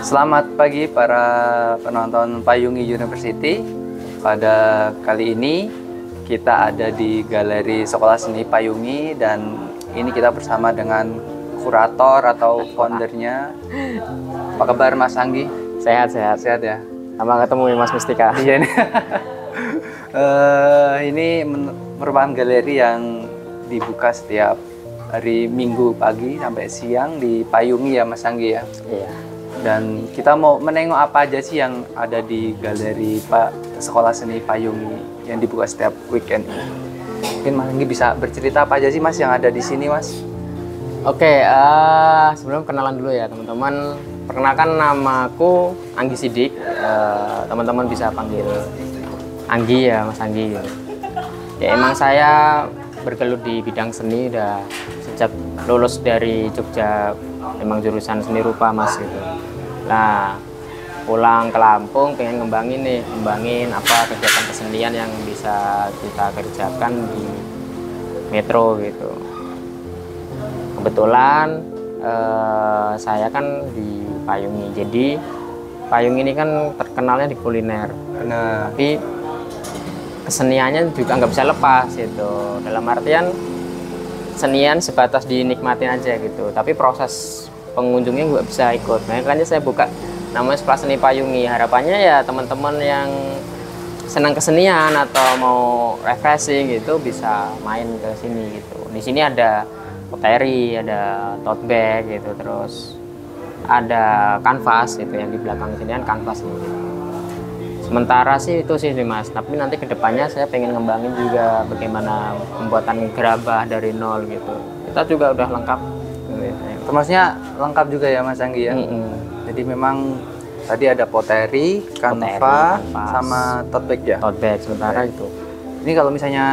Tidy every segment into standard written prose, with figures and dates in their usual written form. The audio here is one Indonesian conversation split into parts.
Selamat pagi para penonton Payungi University. Pada kali ini kita ada di Galeri Sekolah Seni Payungi dan ini kita bersama dengan kurator atau foundernya. Apa kabar Mas Anggi? Sehat ya. Sama ketemu Mas Mustika. Iya nih. Ini merupakan galeri yang dibuka setiap hari Minggu pagi sampai siang di Payungi ya Mas Anggi ya. Iya. Dan kita mau menengok apa aja sih yang ada di galeri Sekolah Seni Payungi yang dibuka setiap weekend ini. Mungkin Mas Anggi bisa bercerita apa aja sih Mas yang ada di sini Mas? Oke, sebelum kenalan dulu ya teman-teman. Perkenalkan namaku Anggi Sidik. Teman-teman bisa panggil Anggi ya Mas Anggi. Ya emang saya bergelut di bidang seni udah sejak lulus dari Jogja, emang jurusan seni rupa Mas gitu. Nah pulang ke Lampung pengen ngembangin apa kegiatan kesenian yang bisa kita kerjakan di Metro gitu. Kebetulan saya kan di Payungi, jadi Payungi ini kan terkenalnya di kuliner. Nah, Tapi keseniannya juga nggak bisa lepas gitu, dalam artian senian sebatas dinikmatin aja gitu, tapi proses pengunjungnya nggak bisa ikut. Makanya saya buka namanya Sekolah Seni Payungi, harapannya ya teman-teman yang senang kesenian atau mau refreshing gitu bisa main ke sini gitu. Di sini ada pottery, ada tote bag gitu, terus ada kanvas gitu, yang di belakang sini kan kanvas gitu. Sementara sih itu sih Mas, tapi nanti kedepannya saya pengen ngembangin juga bagaimana pembuatan gerabah dari nol gitu. Kita juga udah lengkap. termasuknya lengkap juga ya Mas Anggi ya. Jadi memang tadi ada pottery, kanvas, sama tote bag ya. Tote bag sementara itu. Ini kalau misalnya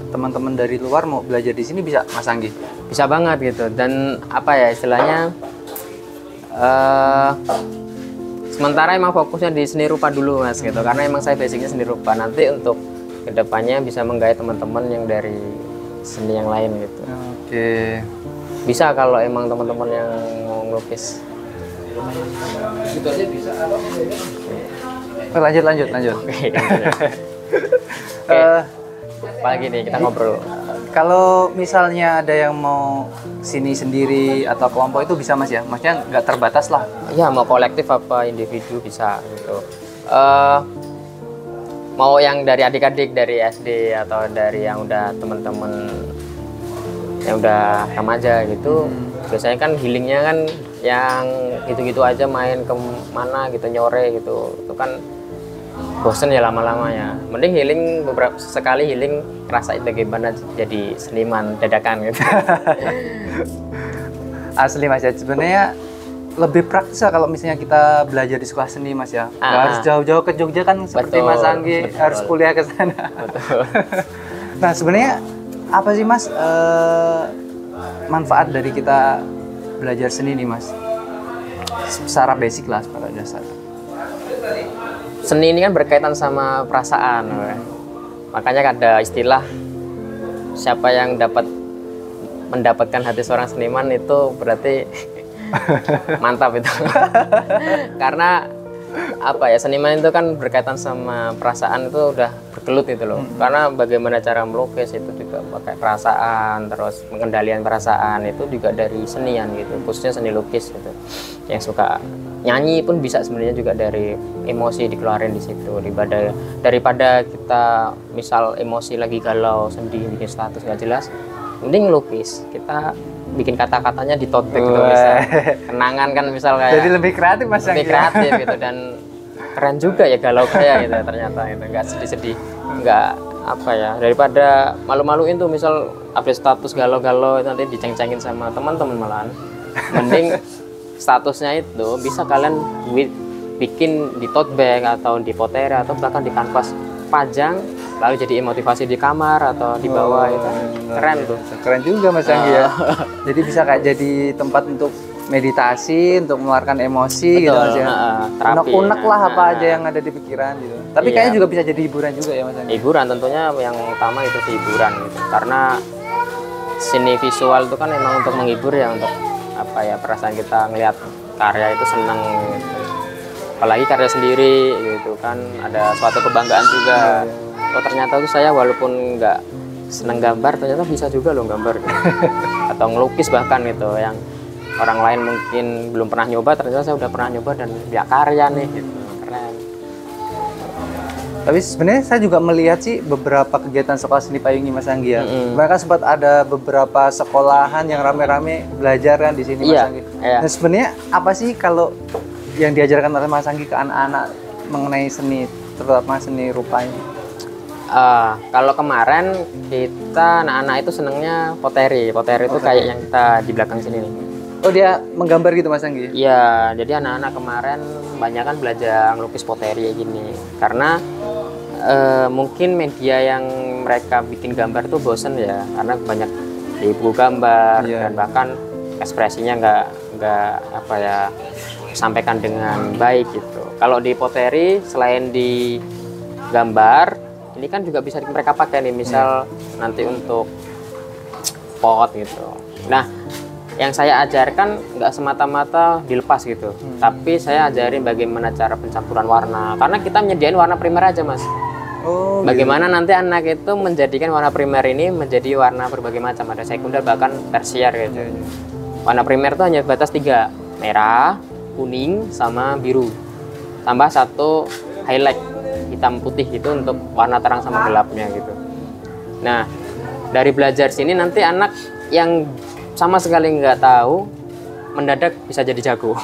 teman-teman dari luar mau belajar di sini bisa Mas Anggi? Bisa banget gitu, dan apa ya istilahnya, sementara emang fokusnya di seni rupa dulu Mas gitu, karena emang saya basicnya seni rupa. Nanti untuk kedepannya bisa menggait teman-teman yang dari seni yang lain gitu. Oke. Bisa kalau emang teman-teman yang mau ngelukis. Itu aja bisa. Lanjut. Apalagi nih kita ngobrol. Kalau misalnya ada yang mau sini sendiri atau kelompok itu bisa Mas ya? Maksudnya nggak terbatas lah. Ya mau kolektif apa individu bisa gitu. Mau yang dari adik-adik dari SD atau dari yang udah teman-teman yang udah remaja gitu. Biasanya kan healingnya kan yang gitu-gitu aja, main ke mana gitu nyore gitu. Itu kan bosen ya lama-lama ya. Mending healing beberapa sekali healing, ngerasain bagaimana jadi seniman dadakan gitu. Asli Mas ya, sebenarnya lebih praktis lah kalau misalnya kita belajar di sekolah seni Mas ya. Nggak harus jauh-jauh ke Jogja kan seperti Betul, Mas Anggi harus kuliah ke sana. Betul. Nah sebenarnya apa sih Mas manfaat dari kita belajar seni nih Mas? Secara basic lah, secara dasar. Seni ini kan berkaitan sama perasaan, makanya ada istilah siapa yang mendapatkan hati seorang seniman itu berarti mantap itu. Karena apa ya, seniman itu kan berkaitan sama perasaan, itu udah bergelut itu loh. Karena bagaimana cara melukis itu juga pakai perasaan, terus pengendalian perasaan itu juga dari senian gitu, khususnya seni lukis gitu. Yang suka nyanyi pun bisa sebenarnya juga dari emosi dikeluarin di situ. Daripada kita misal emosi lagi galau, sedih, bikin status nggak jelas, mending lukis. Kita bikin kata-katanya di tote bag gitu, misal kenangan kan, misal kayak jadi lebih kreatif Mas, lebih kreatif gitu, dan keren juga ya galau kayak gitu ternyata itu, nggak sedih-sedih, nggak apa ya, daripada malu-maluin tuh misal update status galau-galau nanti diceng-cengin sama teman-teman, malahan mending statusnya itu bisa kalian bikin di tote bag atau di pottery atau bahkan di kanvas, pajang lalu jadi motivasi di kamar atau di bawah. Itu keren tuh. Keren juga Mas Anggi ya. Jadi bisa kayak jadi tempat untuk meditasi, untuk mengeluarkan emosi. Betul, gitu Mas ya. Unek-unek lah apa aja yang ada di pikiran gitu. Tapi kayaknya juga bisa jadi hiburan juga ya Mas Anggi. Hiburan tentunya yang utama itu sih hiburan gitu. Karena seni visual itu kan emang untuk menghibur ya, untuk apa ya, perasaan kita ngelihat karya itu seneng gitu. apalagi karya sendiri gitu kan, ada suatu kebanggaan juga. Oh ternyata tuh saya walaupun nggak seneng gambar, ternyata bisa juga loh gambar gitu. Atau ngelukis bahkan gitu, yang orang lain mungkin belum pernah nyoba, ternyata saya udah pernah nyoba dan ya karya nih gitu. Keren. Tapi sebenarnya saya juga melihat sih beberapa kegiatan sekolah seni payung ini Mas Anggi ya. Mereka sempat ada beberapa sekolahan yang rame-rame belajar kan di sini Mas Anggi. Nah sebenarnya apa sih kalau yang diajarkan oleh Mas Anggi ke anak-anak mengenai seni, terutama seni rupa ini? Kalau kemarin kita anak-anak itu senengnya poteri. Poteri itu kayak yang kita di belakang sini nih. Oh dia menggambar gitu Mas Anggi? Iya, jadi anak-anak kemarin banyak kan belajar ngelukis poteri kayak gini. Karena mungkin media yang mereka bikin gambar tuh bosen ya, karena banyak di buku gambar dan bahkan ekspresinya nggak apa ya, sampaikan dengan baik gitu. Kalau di poteri selain di gambar, ini kan juga bisa mereka pakai nih, misal nanti untuk pot gitu. Nah, yang saya ajarkan nggak semata-mata dilepas gitu, tapi saya ajarin bagaimana cara pencampuran warna. Karena kita menyediain warna primer aja Mas. Oh, bagaimana nanti anak itu menjadikan warna primer ini menjadi warna berbagai macam, ada sekunder bahkan tersier gitu. Warna primer itu hanya batas 3, merah, kuning, sama biru. Tambah 1 highlight hitam putih gitu untuk warna terang sama gelapnya gitu. Nah, dari belajar sini nanti anak yang sama sekali nggak tahu mendadak bisa jadi jago.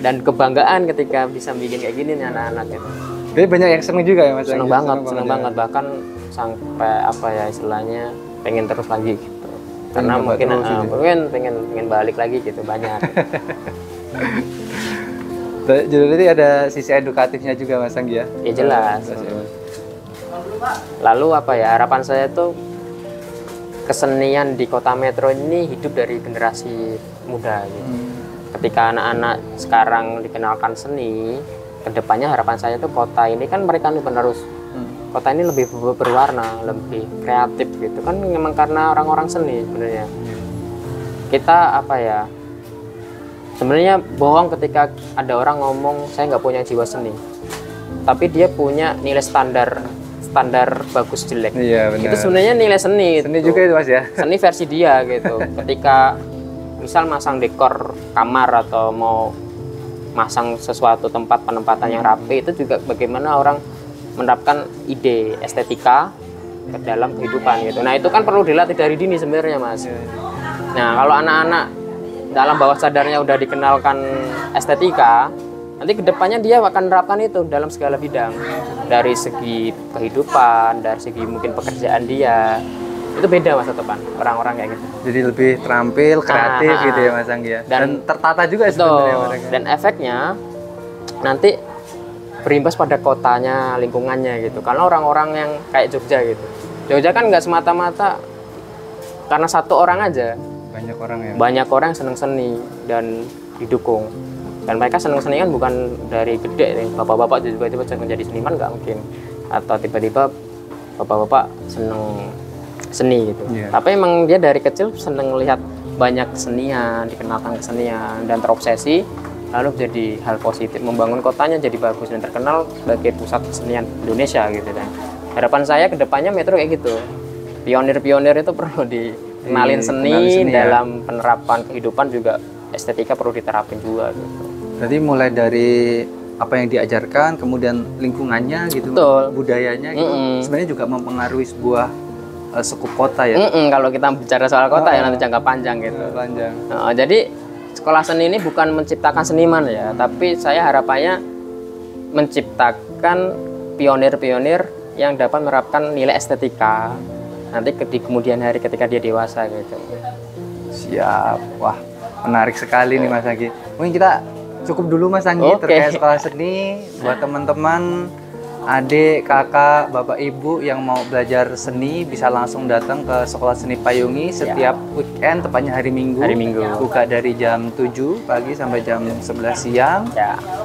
Dan kebanggaan ketika bisa bikin kayak gini nih anak-anak itu. Jadi banyak yang seneng juga ya Mas? Seneng banget, bahkan sampai apa ya istilahnya pengen terus lagi gitu. Karena mungkin pengen balik lagi gitu, banyak. Jadi ada sisi edukatifnya juga Mas Anggi ya? Ya jelas. Lalu apa ya, harapan saya tuh kesenian di Kota Metro ini hidup dari generasi muda gitu. Ketika anak-anak sekarang dikenalkan seni, kedepannya harapan saya tuh kota ini kan mereka nih penerus. Kota ini lebih berwarna, lebih kreatif gitu kan, memang karena orang-orang seni sebenarnya. Kita apa ya, sebenarnya bohong ketika ada orang ngomong saya nggak punya jiwa seni, tapi dia punya nilai standar bagus jelek. Iya, benar. Itu sebenarnya nilai seni. Seni juga itu Mas ya? Seni versi dia gitu. Ketika misal masang dekor kamar atau mau masang sesuatu tempat penempatan yang rapi, itu juga bagaimana orang menerapkan ide estetika ke dalam kehidupan gitu. Nah itu kan perlu dilatih dari dini sebenarnya Mas. Nah kalau anak-anak dalam bawah sadarnya udah dikenalkan estetika, nanti kedepannya dia akan menerapkan itu dalam segala bidang, dari segi kehidupan, dari segi mungkin pekerjaan dia. Itu beda masa depan orang-orang kayak gitu. Jadi lebih terampil, kreatif gitu ya Mas Anggi ya. Dan tertata juga sebenarnya mereka. Dan efeknya nanti berimbas pada kotanya, lingkungannya gitu. Karena orang-orang yang kayak Jogja gitu. Jogja kan nggak semata-mata karena satu orang aja. Banyak orang ya. Banyak orang yang seneng seni dan didukung. Dan mereka seneng seni kan bukan dari gede nih. Bapak-bapak tiba-tiba menjadi seniman nggak mungkin. Atau tiba-tiba bapak-bapak seneng seni gitu. Tapi emang dia dari kecil seneng melihat banyak kesenian, dikenalkan kesenian dan terobsesi, lalu menjadi hal positif, membangun kotanya jadi bagus dan terkenal sebagai pusat kesenian Indonesia gitu. Dan harapan saya kedepannya Metro kayak gitu, pionir-pionir itu perlu dikenalin seni dalam penerapan kehidupan, juga estetika perlu diterapin juga gitu. Jadi mulai dari apa yang diajarkan, kemudian lingkungannya gitu, budayanya gitu, sebenarnya juga mempengaruhi sebuah sekup kota ya. Kalau kita bicara soal kota ya nanti jangka panjang gitu. Jadi sekolah seni ini bukan menciptakan seniman ya, tapi saya harapannya menciptakan pionir-pionir yang dapat menerapkan nilai estetika nanti di kemudian hari ketika dia dewasa gitu. Siap, wah menarik sekali nih Mas Anggi. Mungkin kita cukup dulu Mas Anggi terkait sekolah seni. Buat teman-teman, adik, kakak, bapak, ibu yang mau belajar seni bisa langsung datang ke Sekolah Seni Payungi setiap weekend, tepatnya hari Minggu. Buka dari jam 7 pagi sampai jam 11 siang.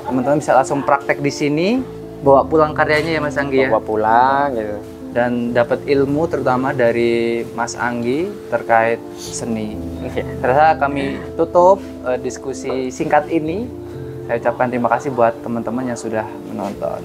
Teman-teman bisa langsung praktek di sini, bawa pulang karyanya ya Mas Anggi ya. Bawa pulang gitu. Dan dapat ilmu terutama dari Mas Anggi terkait seni. Terasa kami tutup diskusi singkat ini Saya ucapkan terima kasih buat teman-teman yang sudah menonton.